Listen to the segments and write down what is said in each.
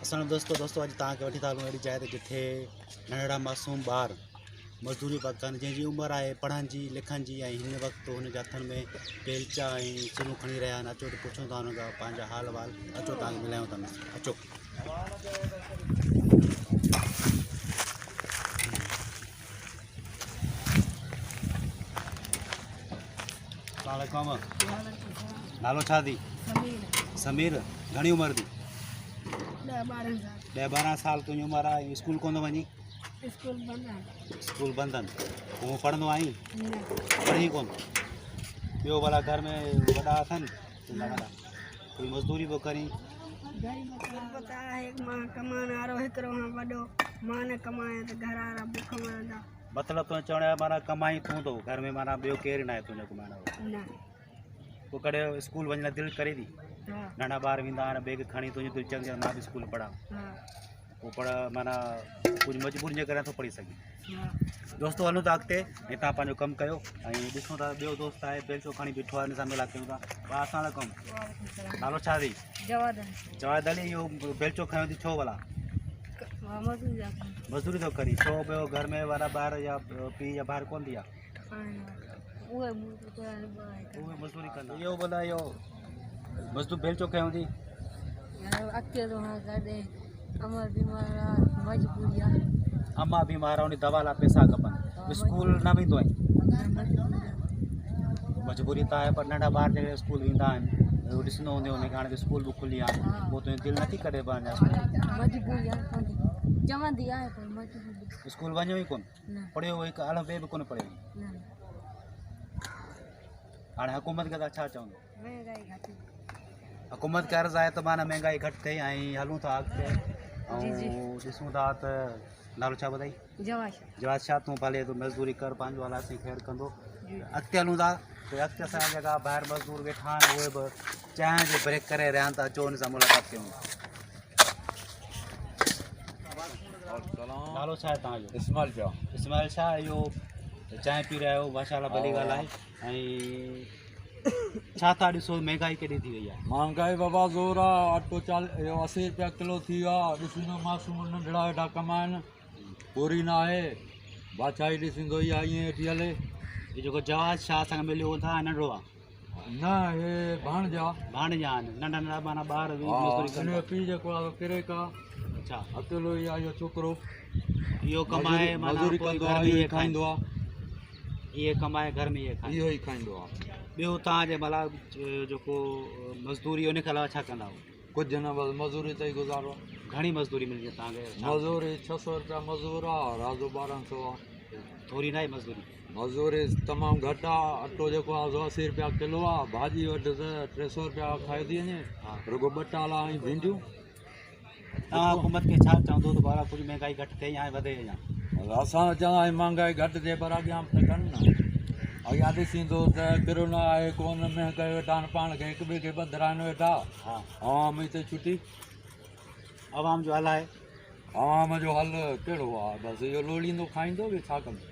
असां दोस्तों अॼु तव्हांखे वठी था हलूं अहिड़ी जाइ ते जिथे नंढड़ा मासूम ॿार मज़दूरी पिया कनि, जंहिंजी उमिरि आहे पढ़ण जी लिखण जी, ऐं हिन वक़्तु हुनजे हथनि में बेलचा ऐं सिलूं खणी रहिया आहिनि। अचो त पुछूं था हुन खां पंहिंजा हाल वाल, अचो तव्हांखे मिलायूं था। अचो नालो छा थी? समीर। घणी उमिरि थी? 10-12 साल तुंहिंजी उमिरि आहे। स्कूल कोन थो वञी? स्कूल बंदि आहिनि। तूं पढ़ंदो आहीं? पढ़ी कोन? ॿियो भला घर में वॾा अथनि तुंहिंजा वॾा? कोई मज़दूरी पियो करी? मतिलबु तुंहिंजो चवण जो माना कमाई तूं थो घर में, माना ॿियो केरु न आहे तुंहिंजो कमाइण वारो? पोइ कॾहिं स्कूल वञण दिलि करे थी? नंढा ॿार वेंदा आहिनि बैग खणी, तुंहिंजी दिलि चवंदी आहे मां बि स्कूल पढ़ां। पोइ पढ़ माना कुझु मजबूरी जे करे नथो पढ़ी सघे। दोस्तो हलूं था अॻिते ऐं तव्हां पंहिंजो कमु कयो ऐं ॾिसूं था। ॿियो दोस्त आहे बेलचो खणी बीठो आहे, हिन सां मिला कयूं था। भाउ असां कमु नालो छा अथई? जवाद अली। इहो बेलचो खयो थी छो भला? मज़दूरी थो करी छो? ॿियो घर में वारा ॿार या पीउ या ॿार कोन थी आहे? उहे मज़दूरी कंदा। इहो भला इहो मज़दूर बेलचो खयो थी? अम्मा बीमार आहे, उन दवा लाइ पैसा खपनि। स्कूल न वेंदो आहे? मजबूरी त आहे, पर नंढा ॿार जेके स्कूल वेंदा आहिनि उहो ॾिसंदो हूंदो हुनखे। हाणे स्कूल बि खुली आहे, पोइ तुंहिंजी दिलि नथी करे वञा स्कूल वञो ई कोन? पढ़ियो हिकु अल बे बि कोन पढ़ियो? हाणे हुकूमत खे तव्हां छा चवंदो? हुकूमत खे अर्ज़ु आहे त माना महांगाई घटि थिए ऐं हलूं था अॻिते ऐं ॾिसूं था त नालो छा ॿुधाई? जवाद शाह। तूं भले तूं मज़दूरी कर, पंहिंजो हाल असीं ख़ैरु कंदो। अॻिते हलूं था त अॻिते असांजा जेका ॿाहिरि मज़दूर वेठा आहिनि उहे बि चांहि जो ब्रेक करे रहिया आहिनि। त अचो हुन सां मुलाक़ात कयूं। नालो छा आहे तव्हांजो? इस्माइल शाह। इस्माइल शाह। इहो चांहि पी रहिया आहियो, माशाअल्लाह भली ॻाल्हि आहे। ऐं छा था ॾिसो महांगाई केॾी थी वई आहे? महांगाई बाबा ज़ोर आहे। अटो 80 रुपया किलो थी वियो आहे। ॾिसंदो मासूम नंढड़ा वेठा कमाइनि, पूरी न आहे। बादशाही ॾिसंदो ई आहे ईअं वेठी हले। इहो जेको जवाद शाह सां मिलियो हो था नंढड़ो आहे? न, हे भाणजा आहिनि। नंढा नंढा माना ॿार हिनजो पीउ जेको आहे किरेक आहे। अच्छा, अकेलो ई आहे इहो छोकिरो। इहो कमाए मज़दूरी कंदो आहे, इहो खाईंदो आहे। इहे कमाए घर में इहो ई खाईंदो आहे। ॿियो तव्हांजे भला जेको मज़दूरी उनखे अलावा छा कंदा हो? कुझु न, बसि मज़दूरी ते ई गुज़ारो। घणी मज़दूरी मिलंदी आहे तव्हांखे? मज़दूरी 600 रुपया मज़दूर आहे, राज़ो 1200 आहे। थोरी न आहे मज़दूरी? मज़दूरी तमामु घटि आहे। अटो जेको आहे 80 रुपया किलो आहे। भाॼी वधि त 300 रुपया खाई थी वञे। रुगो बटाला ऐं भिंडियूं। तव्हां हुकूमत खे छा चवंदो त भाड़ा कुझु महांगाई घटि थिए या वधे? या असां चवंदा आहियूं महांगाई घटि थिए, पर अॻियां त कनि न। अॻियां ॾिसींदो त किरोना आहे कोन, में कयो वेठा आहिनि, पाण खे हिक ॿिए खे बदिराइनि वेठा। आवाम हिते छुटी। आवाम जो हल आहे? आवाम जो हल कहिड़ो आहे? बसि इहो लोड़ींदो खाईंदो, ॿियो छा कंदो।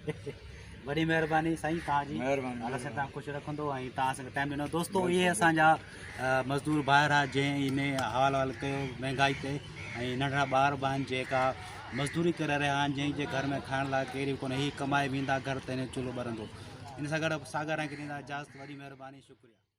वॾी महिरबानी साईं तव्हांजी। महिरबानी। अलाह सां तव्हां ख़ुशि रखंदो ऐं तव्हां असांखे टाइम ॾिनो। दोस्तो इहे असांजा मज़दूर ॿाहिरि आहे जंहिं इन हवालु कयो महांगाई ते, ऐं नंढड़ा ॿार बि आहिनि जेका मज़दूरी करे रहिया आहिनि, जंहिंजे घर में खाइण लाइ केरु कोन्हे। हीअ कमाए वेंदा घर त हिन चुल्हो ॿरंदो। इन सां गॾु सागर ऐं ॾींदा इजाज़त। वॾी महिरबानी, शुक्रिया।